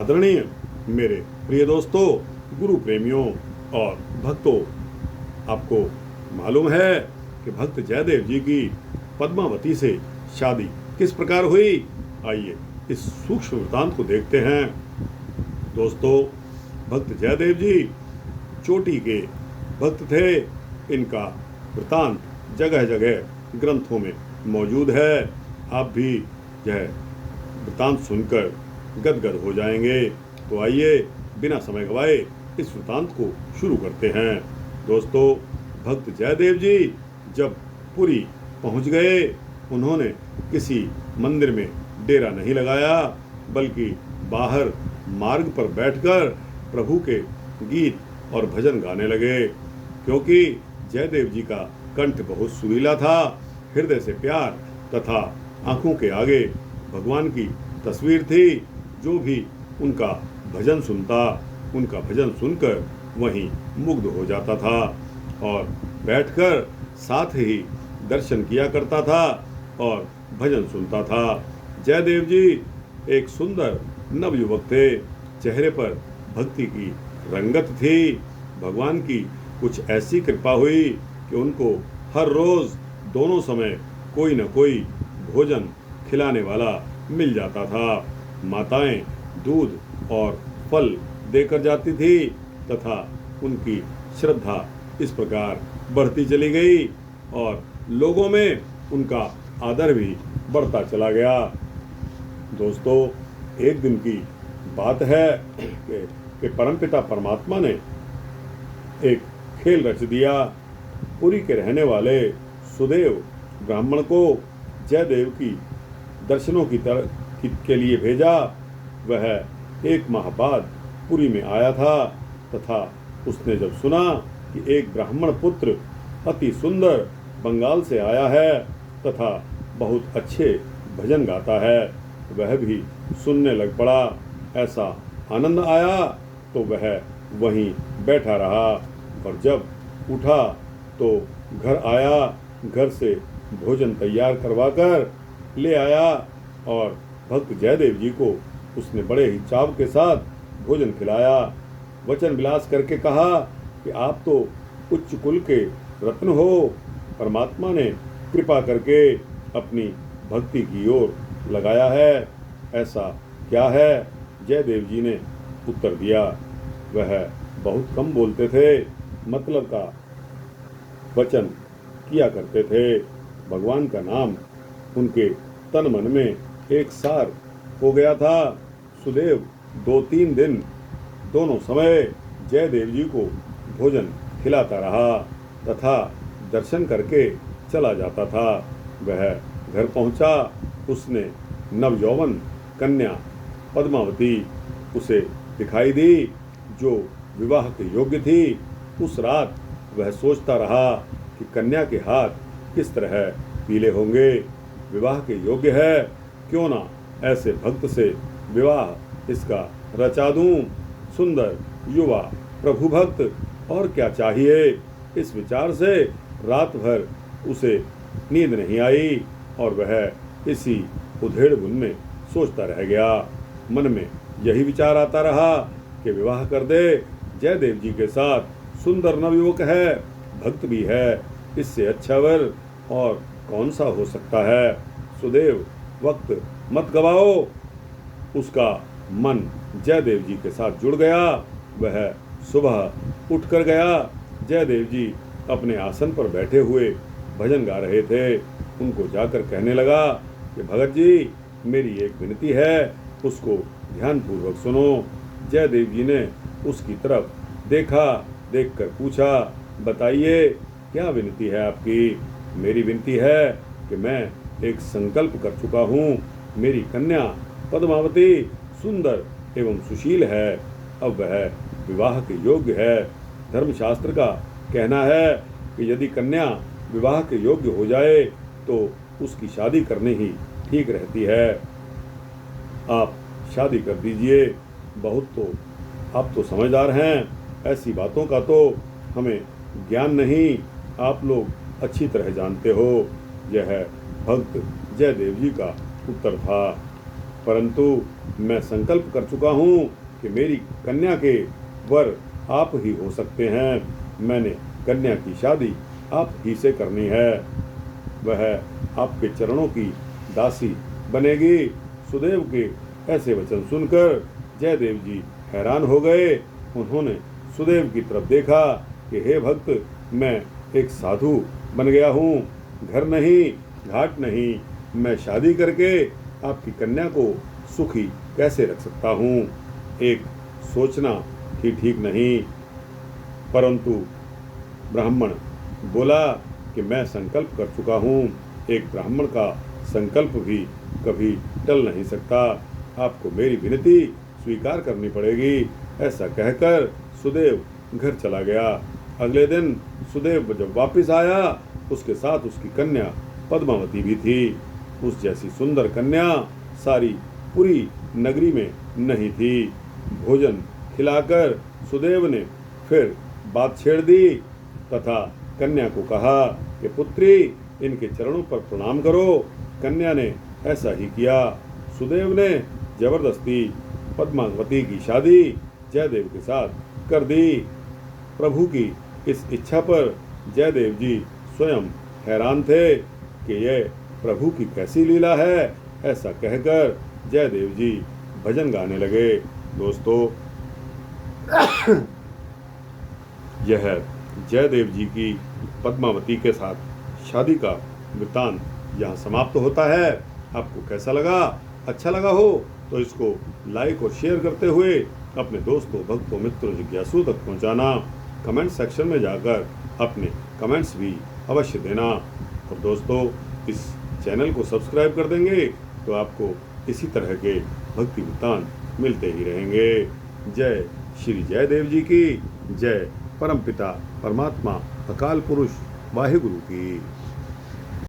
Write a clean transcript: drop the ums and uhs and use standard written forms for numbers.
आदरणीय मेरे प्रिय दोस्तों, गुरु प्रेमियों और भक्तों, आपको मालूम है कि भक्त जयदेव जी की पद्मावती से शादी किस प्रकार हुई। आइए इस सूक्ष्म वृत्तांत को देखते हैं। दोस्तों, भक्त जयदेव जी चोटी के भक्त थे। इनका वृत्तांत जगह जगह ग्रंथों में मौजूद है। आप भी यह वृत्तांत सुनकर गदगद हो जाएंगे। तो आइए बिना समय गवाए इस वृत्तांत को शुरू करते हैं। दोस्तों, भक्त जयदेव जी जब पुरी पहुंच गए, उन्होंने किसी मंदिर में डेरा नहीं लगाया, बल्कि बाहर मार्ग पर बैठकर प्रभु के गीत और भजन गाने लगे। क्योंकि जयदेव जी का कंठ बहुत सुरीला था, हृदय से प्यार तथा आंखों के आगे भगवान की तस्वीर थी। जो भी उनका भजन सुनता, उनका भजन सुनकर वहीं मुग्ध हो जाता था और बैठकर साथ ही दर्शन किया करता था और भजन सुनता था। जयदेव जी एक सुंदर नवयुवक थे। चेहरे पर भक्ति की रंगत थी। भगवान की कुछ ऐसी कृपा हुई कि उनको हर रोज दोनों समय कोई न कोई भोजन खिलाने वाला मिल जाता था। माताएं दूध और फल देकर जाती थी तथा उनकी श्रद्धा इस प्रकार बढ़ती चली गई और लोगों में उनका आदर भी बढ़ता चला गया। दोस्तों, एक दिन की बात है कि परमपिता परमात्मा ने एक खेल रच दिया। पुरी के रहने वाले सुदेव ब्राह्मण को जयदेव की दर्शनों के लिए भेजा। वह एक माह बाद पुरी में आया था तथा उसने जब सुना कि एक ब्राह्मण पुत्र अति सुंदर बंगाल से आया है तथा बहुत अच्छे भजन गाता है, वह भी सुनने लग पड़ा। ऐसा आनंद आया तो वह वहीं बैठा रहा और जब उठा तो घर आया। घर से भोजन तैयार करवाकर ले आया और भक्त जयदेव जी को उसने बड़े ही चाव के साथ भोजन खिलाया। वचन विलास करके कहा कि आप तो उच्च कुल के रत्न हो, परमात्मा ने कृपा करके अपनी भक्ति की ओर लगाया है। ऐसा क्या है? जयदेव जी ने उत्तर दिया। वह बहुत कम बोलते थे, मतलब का वचन किया करते थे। भगवान का नाम उनके तन मन में एक सार हो गया था। सुदेव 2-3 दिन दोनों समय जयदेव जी को भोजन खिलाता रहा तथा दर्शन करके चला जाता था। वह घर पहुंचा, उसने नवयौवन कन्या पद्मावती उसे दिखाई दी, जो विवाह के योग्य थी। उस रात वह सोचता रहा कि कन्या के हाथ किस तरह पीले होंगे, विवाह के योग्य है, क्यों ना ऐसे भक्त से विवाह इसका रचा दूं। सुंदर युवा प्रभु भक्त, और क्या चाहिए। इस विचार से रात भर उसे नींद नहीं आई और वह इसी उधेड़ बुन में सोचता रह गया। मन में यही विचार आता रहा कि विवाह कर दे जयदेव जी के साथ। सुंदर नवयुवक है, भक्त भी है, इससे अच्छा वर और कौन सा हो सकता है। सुदेव, वक्त मत गवाओ। उसका मन जयदेव जी के साथ जुड़ गया। वह सुबह उठकर गया। जयदेव जी अपने आसन पर बैठे हुए भजन गा रहे थे। उनको जाकर कहने लगा कि भगत जी, मेरी एक विनती है, उसको ध्यानपूर्वक सुनो। जयदेव जी ने उसकी तरफ देखा, देखकर पूछा, बताइए क्या विनती है आपकी। मेरी विनती है कि मैं एक संकल्प कर चुका हूँ। मेरी कन्या पद्मावती सुंदर एवं सुशील है। अब वह विवाह के योग्य है। धर्मशास्त्र का कहना है कि यदि कन्या विवाह के योग्य हो जाए तो उसकी शादी करनी ही ठीक रहती है। आप शादी कर दीजिए। बहुत तो आप तो समझदार हैं, ऐसी बातों का तो हमें ज्ञान नहीं, आप लोग अच्छी तरह जानते हो। यह भक्त जयदेव जी का उत्तर था। परंतु मैं संकल्प कर चुका हूँ कि मेरी कन्या के वर आप ही हो सकते हैं। मैंने कन्या की शादी आप ही से करनी है। वह आपके चरणों की दासी बनेगी। सुदेव के ऐसे वचन सुनकर जयदेव जी हैरान हो गए। उन्होंने सुदेव की तरफ देखा कि हे भक्त, मैं एक साधु बन गया हूँ, घर नहीं, घाट नहीं, मैं शादी करके आपकी कन्या को सुखी कैसे रख सकता हूँ। एक सोचना ही ठीक नहीं। परंतु ब्राह्मण बोला कि मैं संकल्प कर चुका हूँ। एक ब्राह्मण का संकल्प भी कभी टल नहीं सकता। आपको मेरी विनती स्वीकार करनी पड़ेगी। ऐसा कहकर सुदेव घर चला गया। अगले दिन सुदेव जब वापस आया, उसके साथ उसकी कन्या पद्मावती भी थी। उस जैसी सुंदर कन्या सारी पूरी नगरी में नहीं थी। भोजन खिलाकर सुदेव ने फिर बात छेड़ दी तथा कन्या को कहा कि पुत्री, इनके चरणों पर प्रणाम करो। कन्या ने ऐसा ही किया। सुदेव ने जबरदस्ती पद्मावती की शादी जयदेव के साथ कर दी। प्रभु की इस इच्छा पर जयदेव जी स्वयं हैरान थे कि यह प्रभु की कैसी लीला है। ऐसा कहकर जयदेव जी भजन गाने लगे। दोस्तों, यह जयदेव जी की पद्मावती के साथ शादी का वृत्तांत यहाँ समाप्त होता है। आपको कैसा लगा? अच्छा लगा हो तो इसको लाइक और शेयर करते हुए अपने दोस्तों, भक्तों, मित्रों, जिज्ञासु तक पहुँचाना। कमेंट सेक्शन में जाकर अपने कमेंट्स भी अवश्य देना। और दोस्तों, इस चैनल को सब्सक्राइब कर देंगे तो आपको इसी तरह के भक्ति वृत्तांत मिलते ही रहेंगे। जय श्री जयदेव जी की जय। परमपिता परमात्मा अकाल पुरुष वाहिगुरु की।